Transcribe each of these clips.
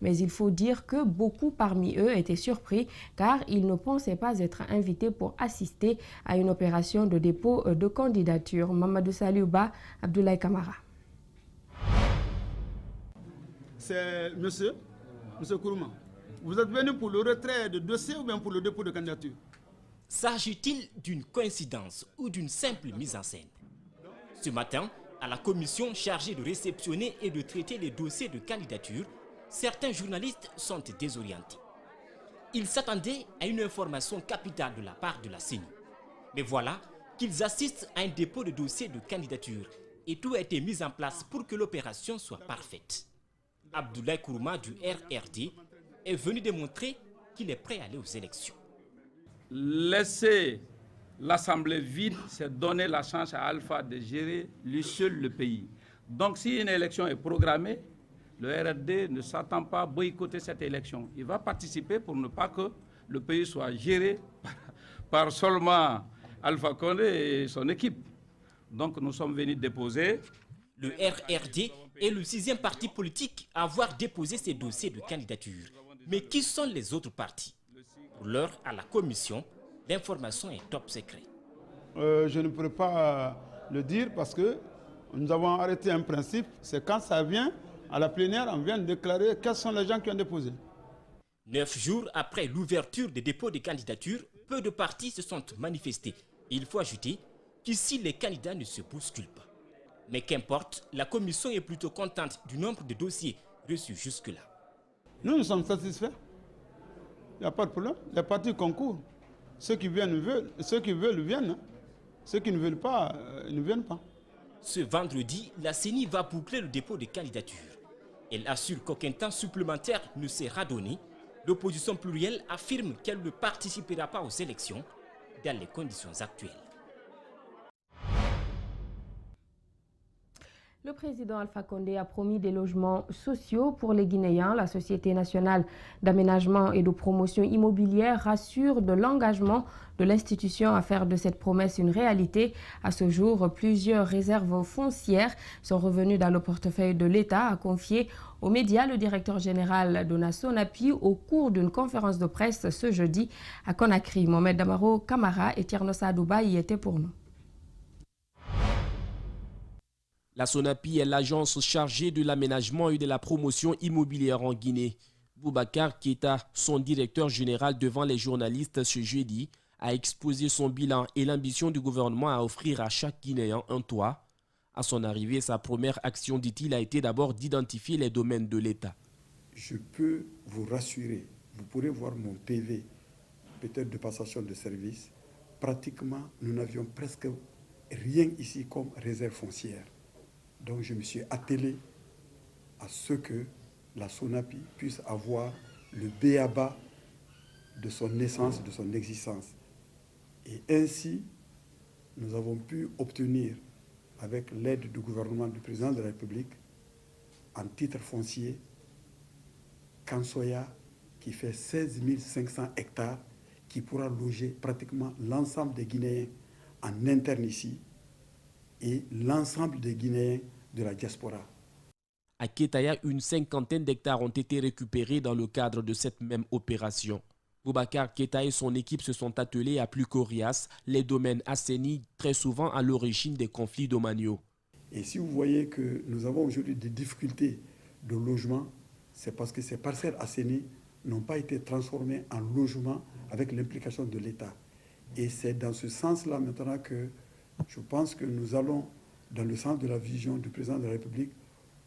Mais il faut dire que beaucoup parmi eux étaient surpris car ils ne pensaient pas être invités pour assister à une opération de dépôt de candidature. Mamadou Saliouba, Abdoulaye Kamara. C'est monsieur Kourouma. Vous êtes venu pour le retrait de dossier ou bien pour le dépôt de candidature? S'agit-il d'une coïncidence ou d'une simple mise en scène? Ce matin, à la commission chargée de réceptionner et de traiter les dossiers de candidature, certains journalistes sont désorientés. Ils s'attendaient à une information capitale de la part de la CENI. Mais voilà qu'ils assistent à un dépôt de dossier de candidature et tout a été mis en place pour que l'opération soit parfaite. Abdoulaye Kourouma du RRD est venu démontrer qu'il est prêt à aller aux élections. Laisser l'Assemblée vide, c'est donner la chance à Alpha de gérer lui seul le pays. Donc si une élection est programmée, le RRD ne s'attend pas à boycotter cette élection. Il va participer pour ne pas que le pays soit géré par seulement Alpha Condé et son équipe. Donc nous sommes venus déposer. Le RRD est le 6e parti politique à avoir déposé ses dossiers de candidature. Mais qui sont les autres partis? Pour l'heure, à la commission, l'information est top secret. Je ne pourrais pas le dire parce que nous avons arrêté un principe, c'est quand ça vient à la plénière, on vient de déclarer quels sont les gens qui ont déposé. 9 jours après l'ouverture des dépôts de candidatures, peu de partis se sont manifestés. Il faut ajouter qu'ici, les candidats ne se bousculent pas. Mais qu'importe, la commission est plutôt contente du nombre de dossiers reçus jusque-là. Nous sommes satisfaits. Il n'y a pas de problème. Les partis concourent. Ceux qui viennent veulent, ceux qui veulent viennent. Ceux qui ne veulent pas, ne viennent pas. Ce vendredi, la CENI va boucler le dépôt de candidature. Elle assure qu'aucun temps supplémentaire ne sera donné. L'opposition plurielle affirme qu'elle ne participera pas aux élections dans les conditions actuelles. Le président Alpha Condé a promis des logements sociaux pour les Guinéens. La Société nationale d'aménagement et de promotion immobilière rassure de l'engagement de l'institution à faire de cette promesse une réalité. À ce jour, plusieurs réserves foncières sont revenues dans le portefeuille de l'État, a confié aux médias le directeur général de la SONAPI au cours d'une conférence de presse ce jeudi à Conakry. Mohamed Damaro Kamara et Tierno Sadouba y étaient pour nous. La SONAPI est l'agence chargée de l'aménagement et de la promotion immobilière en Guinée. Boubacar Keita, son directeur général devant les journalistes ce jeudi, a exposé son bilan et l'ambition du gouvernement à offrir à chaque Guinéen un toit. À son arrivée, sa première action, dit-il, a été d'abord d'identifier les domaines de l'État. Je peux vous rassurer, vous pourrez voir mon PV, peut-être de passation de service. Pratiquement, nous n'avions presque rien ici comme réserve foncière. Donc je me suis attelé à ce que la SONAPI puisse avoir le b.a.-ba de son naissance, de son existence. Et ainsi, nous avons pu obtenir, avec l'aide du gouvernement du président de la République, en titre foncier, Kansoya, qui fait 16 500 hectares, qui pourra loger pratiquement l'ensemble des Guinéens en interne ici, et l'ensemble des Guinéens de la diaspora. À Ketaya, une cinquantaine d'hectares ont été récupérés dans le cadre de cette même opération. Boubacar Keita et son équipe se sont attelés à plus coriace, les domaines assainis, très souvent à l'origine des conflits domaniaux. Et si vous voyez que nous avons aujourd'hui des difficultés de logement, c'est parce que ces parcelles assainies n'ont pas été transformées en logement avec l'implication de l'État. Et c'est dans ce sens-là maintenant que je pense que nous allons dans le sens de la vision du président de la République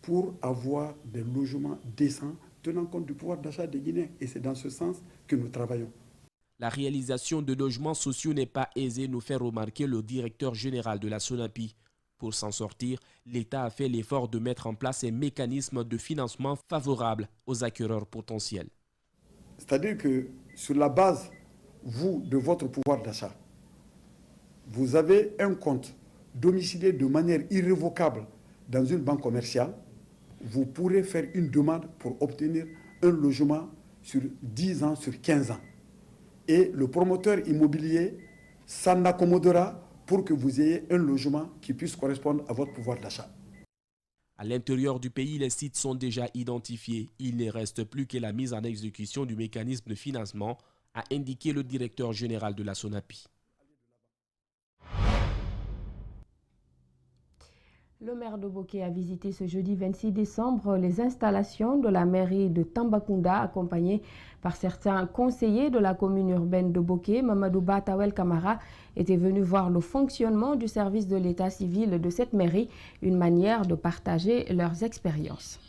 pour avoir des logements décents tenant compte du pouvoir d'achat des Guinéens. Et c'est dans ce sens que nous travaillons. La réalisation de logements sociaux n'est pas aisée, nous fait remarquer le directeur général de la SONAPI. Pour s'en sortir, l'État a fait l'effort de mettre en place un mécanisme de financement favorable aux acquéreurs potentiels. C'est-à-dire que sur la base, vous, de votre pouvoir d'achat, vous avez un compte domicilié de manière irrévocable dans une banque commerciale, vous pourrez faire une demande pour obtenir un logement sur 10 ans, sur 15 ans. Et le promoteur immobilier s'en accommodera pour que vous ayez un logement qui puisse correspondre à votre pouvoir d'achat. À l'intérieur du pays, les sites sont déjà identifiés. Il ne reste plus que la mise en exécution du mécanisme de financement, a indiqué le directeur général de la SONAPI. Le maire de Boké a visité ce jeudi 26 décembre les installations de la mairie de Tambacounda, accompagné par certains conseillers de la commune urbaine de Boké. Mamadou Batawel Kamara était venu voir le fonctionnement du service de l'état civil de cette mairie, une manière de partager leurs expériences.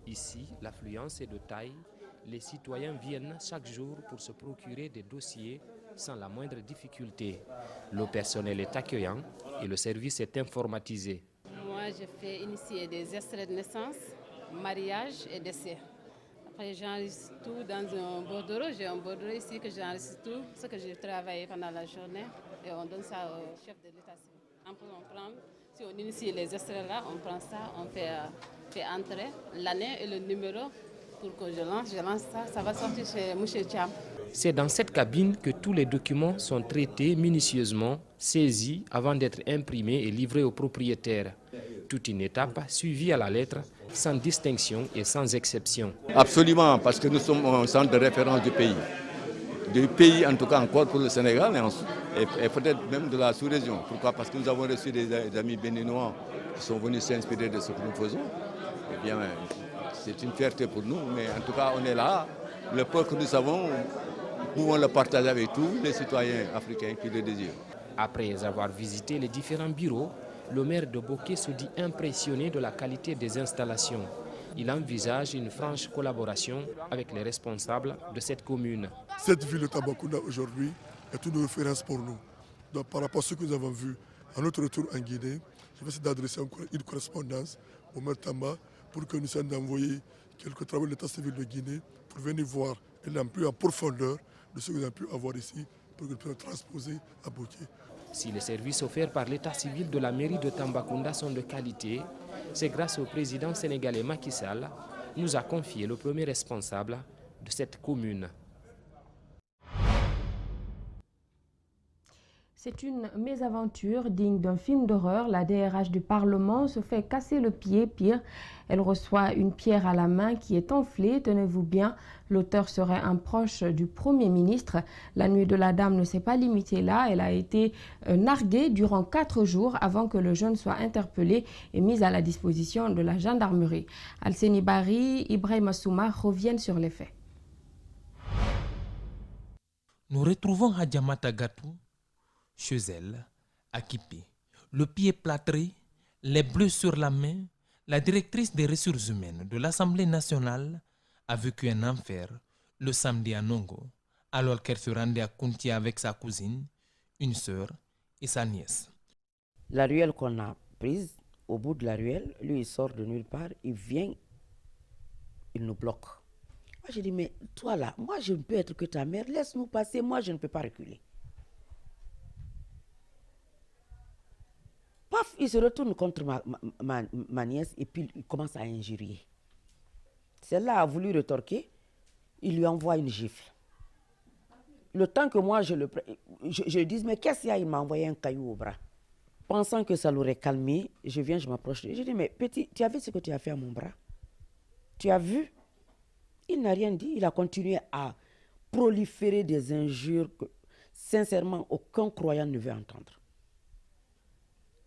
Ici, l'affluence est de taille. Les citoyens viennent chaque jour pour se procurer des dossiers sans la moindre difficulté. Le personnel est accueillant et le service est informatisé. Moi, je fais initier des extraits de naissance, mariage et décès. Après, j'enregistre tout dans un bordereau. J'ai un bordereau ici que j'enregistre tout ce que j'ai travaillé pendant la journée et on donne ça au chef de l'état civil. Si on initie les extraits là, on prend ça, on fait entrer l'année et le numéro. Pour que je lance ça va sortir chez M. Cham. C'est dans cette cabine que tous les documents sont traités minutieusement, saisis avant d'être imprimés et livrés aux propriétaires. Toute une étape suivie à la lettre, sans distinction et sans exception. Absolument, parce que nous sommes un centre de référence du pays. Du pays, en tout cas encore pour le Sénégal et peut-être même de la sous-région. Pourquoi? Parce que nous avons reçu des amis béninois qui sont venus s'inspirer de ce que nous faisons. Eh bien, c'est une fierté pour nous, mais en tout cas, on est là. Le peu que nous avons, nous pouvons le partager avec tous les citoyens africains qui le désirent. Après avoir visité les différents bureaux, le maire de Boké se dit impressionné de la qualité des installations. Il envisage une franche collaboration avec les responsables de cette commune. Cette ville de Tambacounda aujourd'hui est une référence pour nous. Donc, par rapport à ce que nous avons vu à notre retour en Guinée, je vais essayer d'adresser une correspondance au maire Tamba pour que nous puissions envoyer quelques travaux de l'état civil de Guinée pour venir voir un peu en profondeur de ce que nous avons pu avoir ici pour que nous puissions transposer à Boké. Si les services offerts par l'état civil de la mairie de Tambacounda sont de qualité, c'est grâce au président sénégalais Macky Sall, nous a confié le premier responsable de cette commune. C'est une mésaventure digne d'un film d'horreur. La DRH du Parlement se fait casser le pied. Pire, elle reçoit une pierre à la main qui est enflée. Tenez-vous bien, l'auteur serait un proche du Premier ministre. La nuit de la dame ne s'est pas limitée là. Elle a été narguée durant 4 jours avant que le jeune soit interpellé et mis à la disposition de la gendarmerie. Alseni Bari, Ibrahim Souma reviennent sur les faits. Nous retrouvons Hadjamata Gatou chez elle, équipée, le pied plâtré, les bleus sur la main. La directrice des ressources humaines de l'Assemblée nationale a vécu un enfer le samedi à Nongo, alors qu'elle se rendait à Kountia avec sa cousine, une sœur et sa nièce. La ruelle qu'on a prise, au bout de la ruelle, lui il sort de nulle part, il vient, il nous bloque. Moi j'ai dit, mais toi là, moi je ne peux être que ta mère, laisse-nous passer, moi je ne peux pas reculer. Paf, il se retourne contre ma nièce et puis il commence à injurier. Celle-là a voulu rétorquer, il lui envoie une gifle. Le temps que moi je dis, mais qu'est-ce qu'il y a? Il m'a envoyé un caillou au bras. Pensant que ça l'aurait calmé, je viens, je m'approche de lui. Je dis, mais petit, tu as vu ce que tu as fait à mon bras? Tu as vu? Il n'a rien dit, il a continué à proliférer des injures que, sincèrement, aucun croyant ne veut entendre.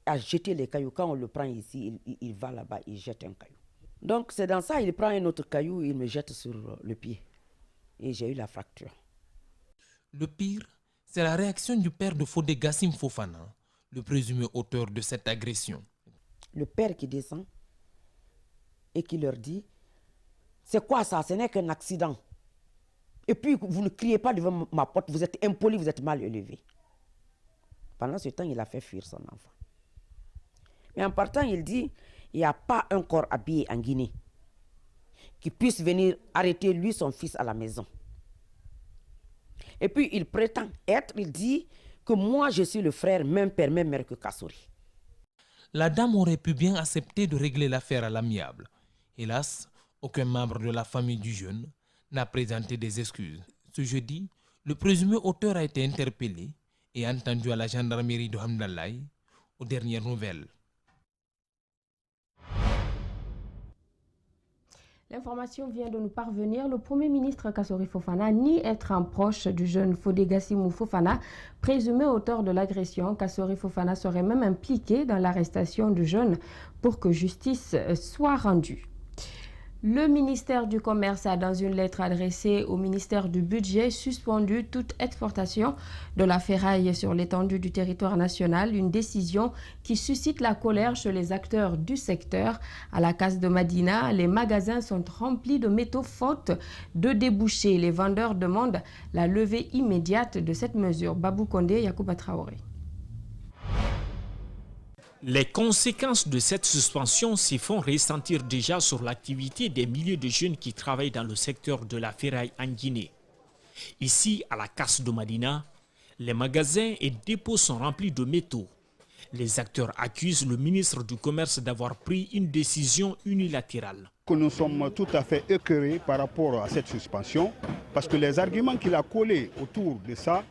À jeter les cailloux. Quand on le prend ici, il va là-bas, il jette un caillou. Donc c'est dans ça, il prend un autre caillou, il me jette sur le pied. Et j'ai eu la fracture. Le pire, c'est la réaction du père de Fodé Gassim Fofana, le présumé auteur de cette agression. Le père qui descend et qui leur dit, c'est quoi ça? Ce n'est qu'un accident. Et puis vous ne criez pas devant ma porte, vous êtes impoli, vous êtes mal élevé. Pendant ce temps, il a fait fuir son enfant. Mais en partant, il dit, il n'y a pas un corps habillé en Guinée qui puisse venir arrêter lui, son fils, à la maison. Et puis, il prétend être, il dit que moi, je suis le frère, même père, même mère que Kassouri. La dame aurait pu bien accepter de régler l'affaire à l'amiable. Hélas, aucun membre de la famille du jeune n'a présenté des excuses. Ce jeudi, Le présumé auteur a été interpellé et entendu à la gendarmerie de Hamdallah aux dernières nouvelles. L'information vient de nous parvenir. Le Premier ministre Kassori Fofana nie être un proche du jeune Fodé Gassimou Fofana, présumé auteur de l'agression. Kassori Fofana serait même impliqué dans l'arrestation du jeune pour que justice soit rendue. Le ministère du Commerce a, dans une lettre adressée au ministère du Budget, suspendu toute exportation de la ferraille sur l'étendue du territoire national, une décision qui suscite la colère chez les acteurs du secteur. À la case de Madina, les magasins sont remplis de métaux faute de débouchés. Les vendeurs demandent la levée immédiate de cette mesure. Babou Kondé, Yacouba Traoré. Les conséquences de cette suspension s'y font ressentir déjà sur l'activité des milliers de jeunes qui travaillent dans le secteur de la ferraille en Guinée. Ici, à la casse de Madina, les magasins et dépôts sont remplis de métaux. Les acteurs accusent le ministre du Commerce d'avoir pris une décision unilatérale. Nous sommes tout à fait écœurés par rapport à cette suspension, parce que les arguments qu'il a collés autour de ça,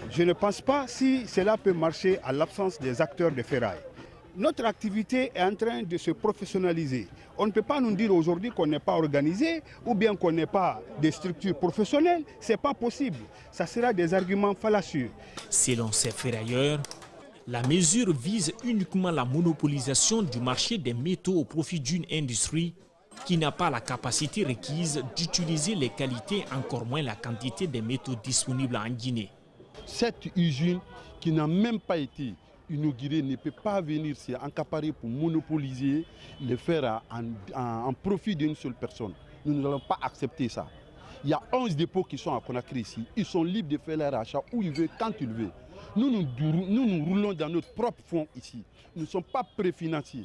je ne pense pas si cela peut marcher à l'absence des acteurs de ferraille. Notre activité est en train de se professionnaliser. On ne peut pas nous dire aujourd'hui qu'on n'est pas organisé ou bien qu'on n'est pas des structures professionnelles. Ce n'est pas possible. Ça sera des arguments fallacieux. Selon ces ferrailleurs, la mesure vise uniquement la monopolisation du marché des métaux au profit d'une industrie qui n'a pas la capacité requise d'utiliser les qualités, encore moins la quantité des métaux disponibles en Guinée. Cette usine qui n'a même pas été inaugurée ne peut pas venir s'accaparer pour monopoliser le fer en profit d'une seule personne. Nous n'allons pas accepter ça. Il y a 11 dépôts qui sont à Conakry ici. Ils sont libres de faire leur achat où ils veulent, quand ils veulent. Nous roulons dans notre propre fonds ici. Nous ne sommes pas préfinanciers.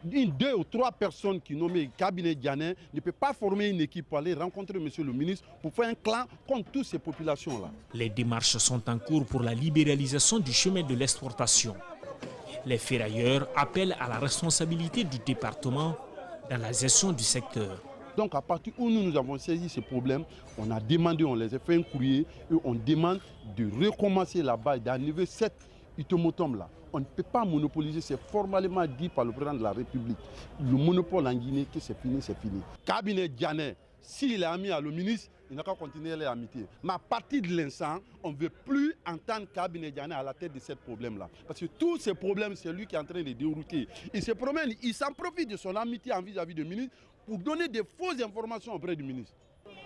2 ou 3 personnes qui nomment cabinet Diané ne peuvent pas former une équipe pour aller rencontrer M. le ministre pour faire un clan contre toutes ces populations-là. Les démarches sont en cours pour la libéralisation du chemin de l'exportation. Les ferrailleurs appellent à la responsabilité du département dans la gestion du secteur. Donc à partir où nous avons saisi ce problème, on a demandé, on les a fait un courrier et on demande de recommencer là-bas et d'enlever cette itomotum-là. On ne peut pas monopoliser, c'est formellement dit par le président de la République. Le monopole en Guinée, que c'est fini, c'est fini. Cabinet Diané, s'il est ami à le ministre, il n'a qu'à continuer les amitiés. Mais à partir de l'instant, on ne veut plus entendre Cabinet Diané à la tête de ce problème-là. Parce que tous ces problèmes, c'est lui qui est en train de dérouter. Il se promène, il s'en profite de son amitié vis-à-vis du ministre pour donner des fausses informations auprès du ministre.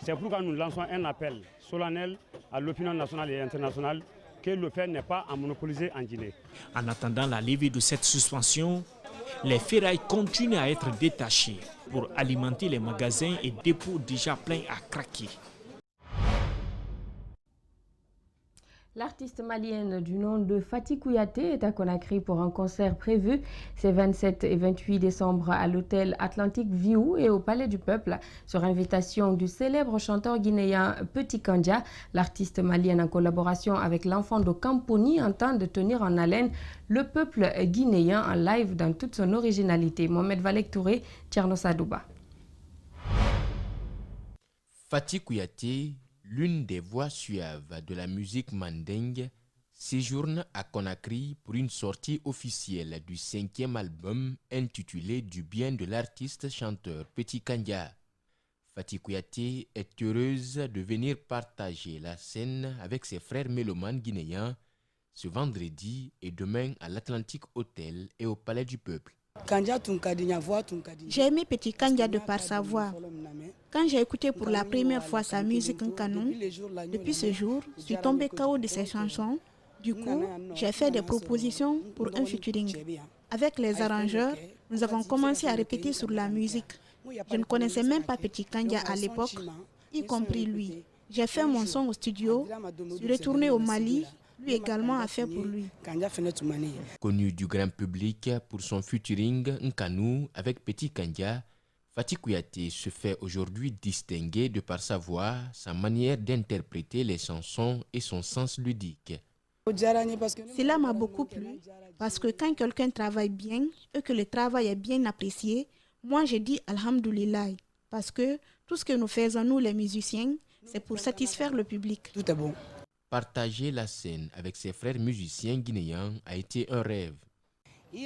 C'est pourquoi nous lançons un appel solennel à l'opinion nationale et internationale que le fer n'est pas à monopoliser en Guinée. En attendant la levée de cette suspension, les ferrailles continuent à être détachées pour alimenter les magasins et dépôts déjà pleins à craquer. L'artiste malienne du nom de Fati Kouyaté est à Conakry pour un concert prévu ces 27 et 28 décembre à l'hôtel Atlantic View et au Palais du Peuple. Sur invitation du célèbre chanteur guinéen Petit Kandia, l'artiste malienne en collaboration avec l'enfant de Kamponi entend de tenir en haleine le peuple guinéen en live dans toute son originalité. Mohamed Valek Touré, Tcherno Sadouba. Fati Kouyaté, l'une des voix suaves de la musique mandingue, séjourne à Conakry pour une sortie officielle du 5e album intitulé Du bien de l'artiste chanteur Petit Kandia. Fati Kouyaté est heureuse de venir partager la scène avec ses frères mélomanes guinéens ce vendredi et demain à l'Atlantic Hotel et au Palais du Peuple. J'ai aimé Petit Kandia de par sa voix. Quand j'ai écouté pour la première fois sa musique en canon, depuis ce jour, je suis tombé KO de ses chansons. Du coup, j'ai fait des propositions pour un featuring. Avec les arrangeurs, nous avons commencé à répéter sur la musique. Je ne connaissais même pas Petit Kandia à l'époque, y compris lui. J'ai fait mon son au studio, je suis retourné au Mali. Lui également a fait pour lui. Connu du grand public pour son featuring Nkanou avec Petit Kandia, Fati Kouyaté se fait aujourd'hui distinguer de par sa voix, sa manière d'interpréter les chansons et son sens ludique. Cela m'a beaucoup plu parce que quand quelqu'un travaille bien et que le travail est bien apprécié, moi je dis Alhamdoulilah parce que tout ce que nous faisons nous les musiciens, C'est pour satisfaire le public. Tout est bon. Partager la scène avec ses frères musiciens guinéens a été un rêve. Le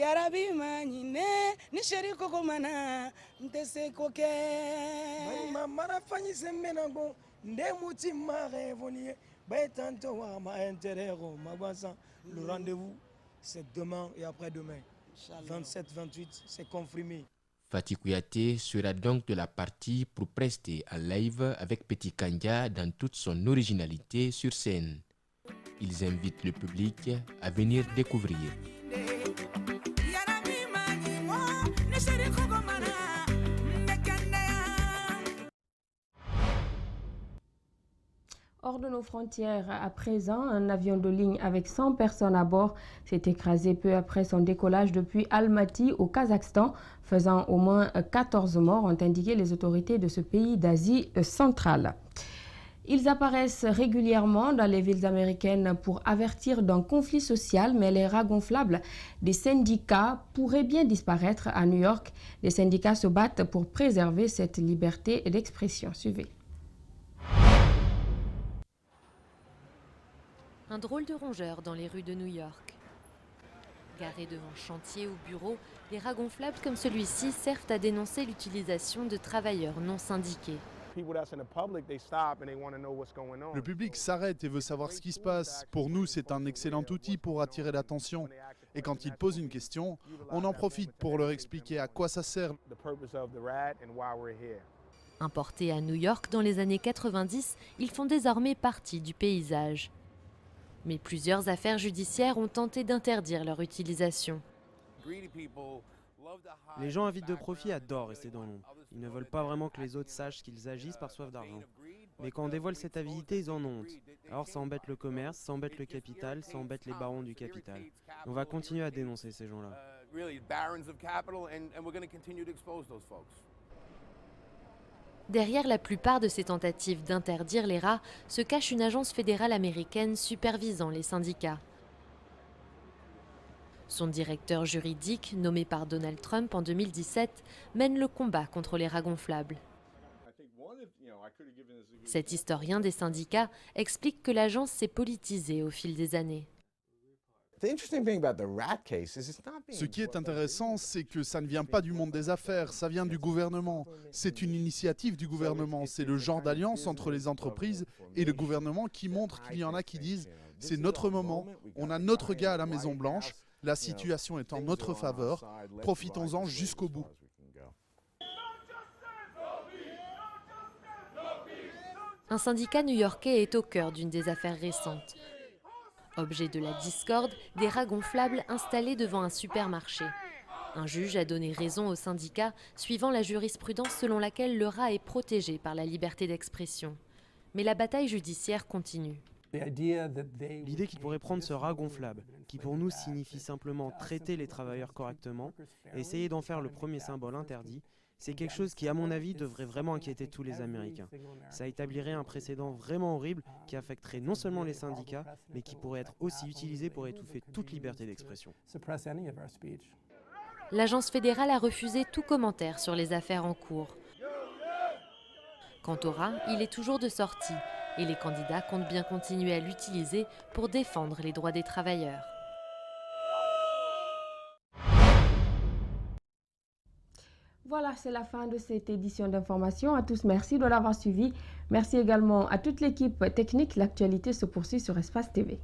rendez-vous, c'est demain et après-demain. 27-28, c'est confirmé. Fatih Kouyaté sera donc de la partie pour prester en live avec Petit Kanja dans toute son originalité sur scène. Ils invitent le public à venir découvrir. Hors de nos frontières, à présent, un avion de ligne avec 100 personnes à bord s'est écrasé peu après son décollage depuis Almaty au Kazakhstan, faisant au moins 14 morts, ont indiqué les autorités de ce pays d'Asie centrale. Ils apparaissent régulièrement dans les villes américaines pour avertir d'un conflit social, mais les rats gonflables des syndicats pourraient bien disparaître à New York. Les syndicats se battent pour préserver cette liberté d'expression. Suivez. Un drôle de rongeur dans les rues de New York. Garés devant chantier ou bureau, les rats gonflables comme celui-ci servent à dénoncer l'utilisation de travailleurs non syndiqués. Le public s'arrête et veut savoir ce qui se passe. Pour nous, c'est un excellent outil pour attirer l'attention. Et quand ils posent une question, on en profite pour leur expliquer à quoi ça sert. Importés à New York dans les années 90, ils font désormais partie du paysage. Mais plusieurs affaires judiciaires ont tenté d'interdire leur utilisation. Les gens avides de profit adorent rester dans l'ombre. Ils ne veulent pas vraiment que les autres sachent qu'ils agissent par soif d'argent. Mais quand on dévoile cette avidité, ils en ont honte. Alors ça embête le commerce, ça embête le capital, ça embête les barons du capital. On va continuer à dénoncer ces gens-là. Derrière la plupart de ces tentatives d'interdire les rats se cache une agence fédérale américaine supervisant les syndicats. Son directeur juridique, nommé par Donald Trump en 2017, mène le combat contre les rats gonflables. Cet historien des syndicats explique que l'agence s'est politisée au fil des années. Ce qui est intéressant, c'est que ça ne vient pas du monde des affaires, ça vient du gouvernement. C'est une initiative du gouvernement, c'est le genre d'alliance entre les entreprises et le gouvernement qui montre qu'il y en a qui disent « c'est notre moment, on a notre gars à la Maison-Blanche, la situation est en notre faveur, profitons-en jusqu'au bout ». Un syndicat new-yorkais est au cœur d'une des affaires récentes. Objet de la discorde, des rats gonflables installés devant un supermarché. Un juge a donné raison au syndicat, suivant la jurisprudence selon laquelle le rat est protégé par la liberté d'expression. Mais la bataille judiciaire continue. L'idée qu'ils pourraient prendre ce rat gonflable, qui pour nous signifie simplement traiter les travailleurs correctement, et essayer d'en faire le premier symbole interdit, c'est quelque chose qui, à mon avis, devrait vraiment inquiéter tous les Américains. Ça établirait un précédent vraiment horrible qui affecterait non seulement les syndicats, mais qui pourrait être aussi utilisé pour étouffer toute liberté d'expression. L'agence fédérale a refusé tout commentaire sur les affaires en cours. Quant au rat, il est toujours de sortie, et les candidats comptent bien continuer à l'utiliser pour défendre les droits des travailleurs. Voilà, c'est la fin de cette édition d'information. À tous, merci de l'avoir suivi. Merci également à toute l'équipe technique. L'actualité se poursuit sur Espace TV.